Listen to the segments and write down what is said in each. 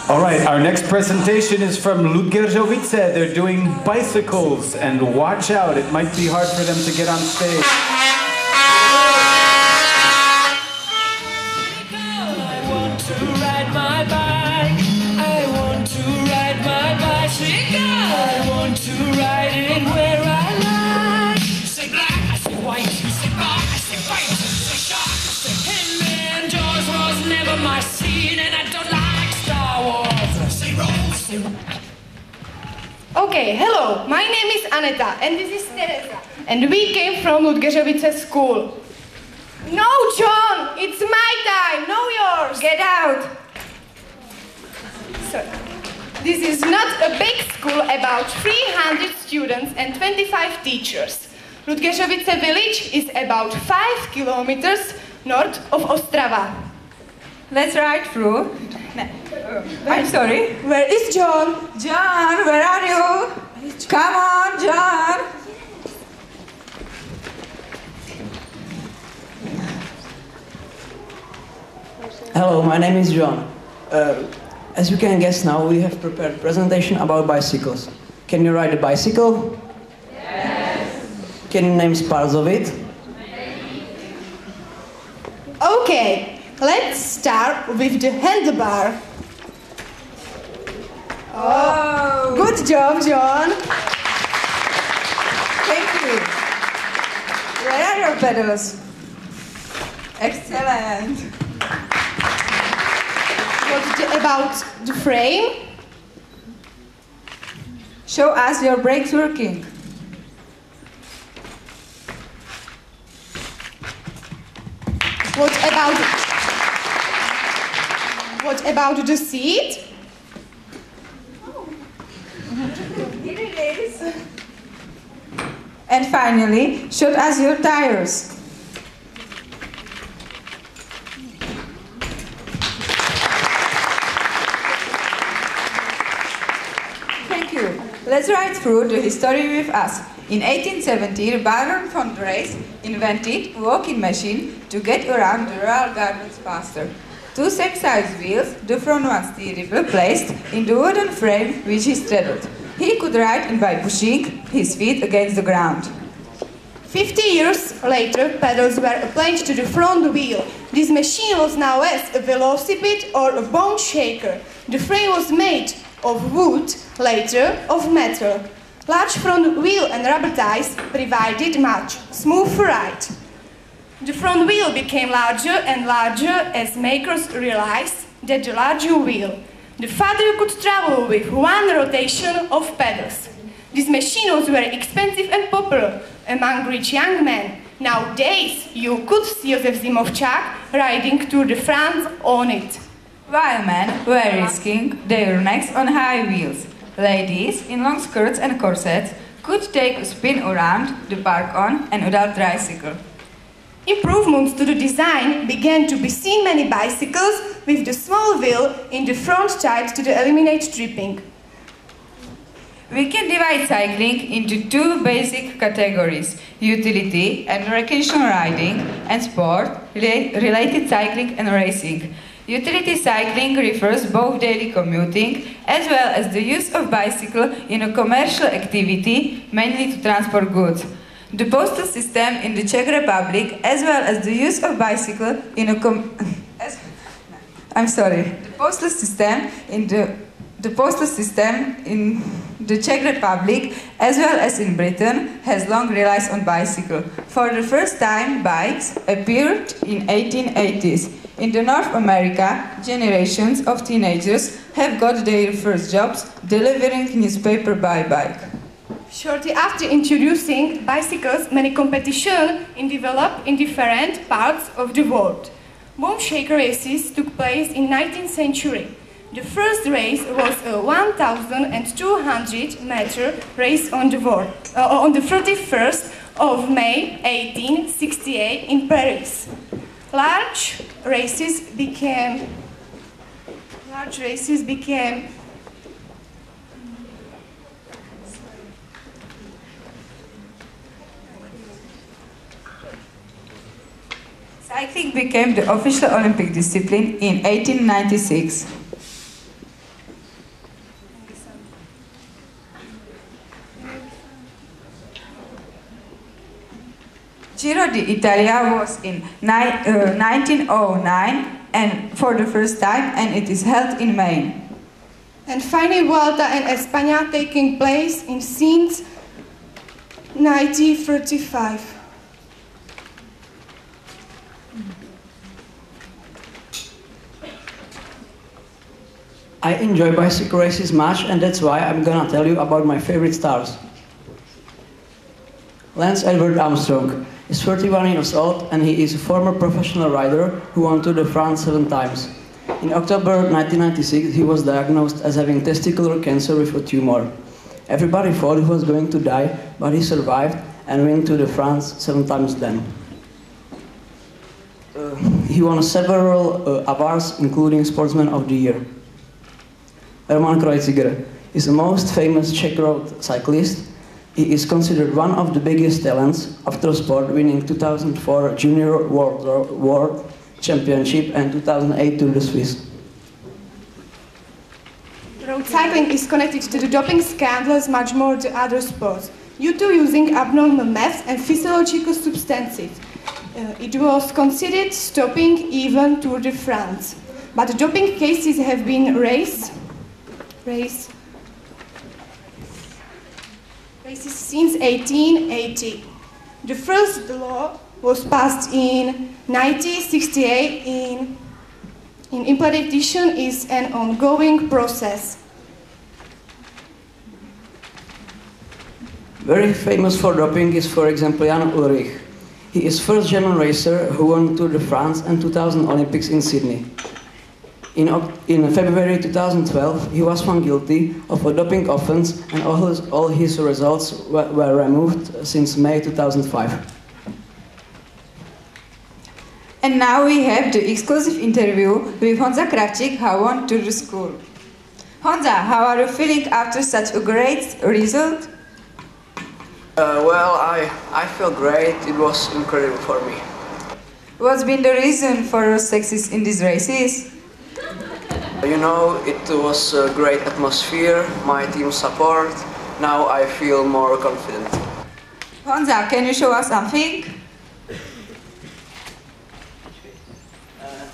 All right, our next presentation is from Ludgerzowice. They're doing bicycles, and watch out, it might be hard for them to get on stage. I want to ride my bike. I want to ride my bicycle. I want to ride it where I like. Say black, I say white. Say bar, I say white. Say shark, I say Henry and Jaws was never my scene, and I don't like Star Wars. Say roll, say roll. Okay, hello, my name is Aneta and this is Teresa. And we came from Ludgerzowice school. No, John, it's my time, no yours. Get out. So, this is not a big school, about 300 students and 25 teachers. Ludgerzowice village is about 5 kilometers north of Ostrava. Let's ride through. I'm sorry. Where is John? John, where are you? Come on, John. Hello, my name is John. As you can guess now, we have prepared a presentation about bicycles. Can you ride a bicycle? Yes. Can you name parts of it? Okay, let's start with the handlebar. Oh, good job, John. Thank you. Where are your pedals? Excellent. What about the frame? Show us your brakes working. What about the seat? Here it is. And finally, show us your tires. Thank you. Let's ride through the history with us. In 1870, Baron von Dreis invented a walking machine to get around the rural gardens faster. Two same-size wheels, the front one steerable, placed in the wooden frame which he straddled. He could ride in by pushing his feet against the ground. 50 years later, pedals were applied to the front wheel. This machine was known as a velocipede or a bone shaker. The frame was made of wood, later of metal. Large front wheel and rubber tires provided much smoother ride. The front wheel became larger and larger as makers realized that the larger wheel, the farther you could travel with one rotation of pedals. This machine was very expensive and popular among rich young men. Nowadays, you could see Josef Zimovchak riding Tour de France on it. While men were risking their necks on high wheels, ladies in long skirts and corsets could take a spin around the park on an adult tricycle. Improvements to the design began to be seen many bicycles with the small wheel in the front tied to eliminate tripping. We can divide cycling into two basic categories: utility and recreational riding, and sport-related cycling and racing. Utility cycling refers both daily commuting as well as the use of bicycle in a commercial activity, mainly to transport goods. The postal system in the Czech Republic, as well as the use of bicycle in a The postal system in the Czech Republic, as well as in Britain, has long relied on bicycle. For the first time, bikes appeared in 1880s. In the North America, generations of teenagers have got their first jobs delivering newspaper by bike. Shortly after introducing bicycles, many competitions developed in different parts of the world. Bone shaker races took place in the 19th century. The first race was a 1,200-meter race on the 31st of May 1868 in Paris. Large races became Cycling became the official Olympic discipline in 1896. Giro d'Italia was in 1909 and for the first time, and it is held in May. And finally, Vuelta in España taking place since 1935. I enjoy bicycle races much, and that's why I'm gonna tell you about my favorite stars. Lance Edward Armstrong is 31 years old, and he is a former professional rider who won Tour de France 7 times. In October 1996, he was diagnosed as having testicular cancer with a tumor. Everybody thought he was going to die, but he survived and won Tour de France 7 times then. He won several awards, including Sportsman of the Year. Roman Kreuziger is the most famous Czech road cyclist. He is considered one of the biggest talents of the sport, winning 2004 Junior World Championship and 2008 Tour de Suisse. Road cycling is connected to the doping scandals much more than other sports, due to using abnormal meths and physiological substances. It was considered stopping even Tour de France. But doping cases have been raised since 1880. The first law was passed in 1968. In implementation is an ongoing process. Very famous for doping is, for example, Jan Ullrich. He is first German racer who won Tour de France and 2000 Olympics in Sydney. In February 2012, he was found guilty of a doping offense, and all his results were removed since May 2005. And now we have the exclusive interview with Honza Kravčík, who won Tour de School. Honza, how are you feeling after such a great result? Well, I feel great. It was incredible for me. What's been the reason for your success in these races? You know, it was a great atmosphere, my team support. Now I feel more confident. Honza, can you show us something?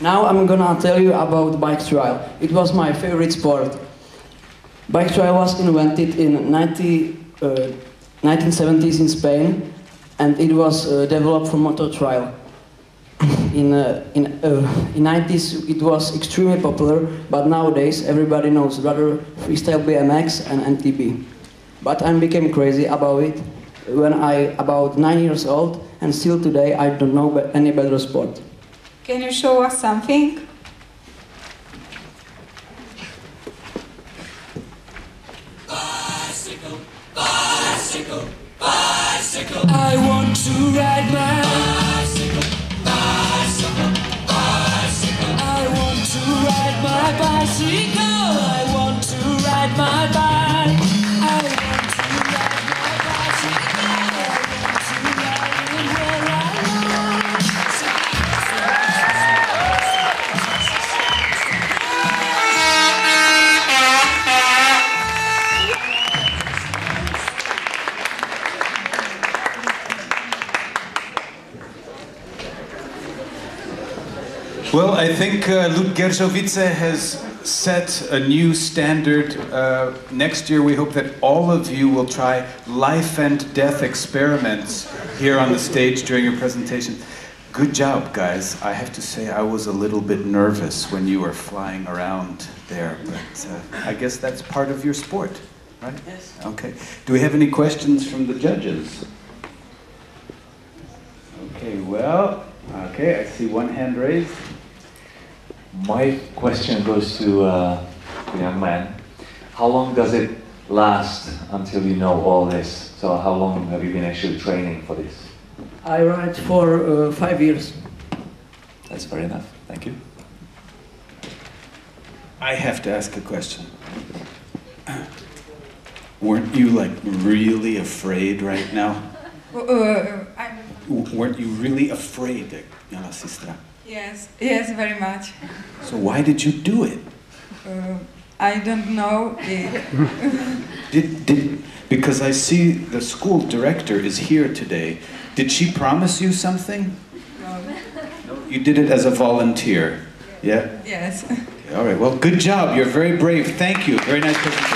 Now I'm gonna tell you about bike trial. It was my favorite sport. Bike trial was invented in 1970s in Spain, and it was developed for motor trial. In 90s it was extremely popular, but nowadays everybody knows rather freestyle BMX and MTB. But I became crazy about it when I about 9 years old, and still today I don't know any better sport. Can you show us something? Bicycle, bicycle, bicycle. I want to ride my bicycle, bicycle, bicycle. I want to ride my bicycle. I want to ride my bike. I want to ride my bicycle. I want to ride it where I like. Well, I think Ludgerzovice has set a new standard. Next year, we hope that all of you will try life and death experiments here on the stage during your presentation. Good job, guys. I have to say I was a little bit nervous when you were flying around there, but I guess that's part of your sport, right? Yes. Okay. Do we have any questions from the judges? Okay, well, okay, I see one hand raised. My question goes to the young man. How long does it last until you know all this? So how long have you been actually training for this? I ride for 5 years. That's fair enough. Thank you. I have to ask a question. Weren't you like really afraid right now? Weren't you really afraid, Jana Sistra? Yes, yes, very much. So why did you do it? I don't know it. Because I see the school director is here today. Did she promise you something? No. You did it as a volunteer. Yeah? Yes. Okay, all right, well, good job. You're very brave. Thank you. Very nice presentation.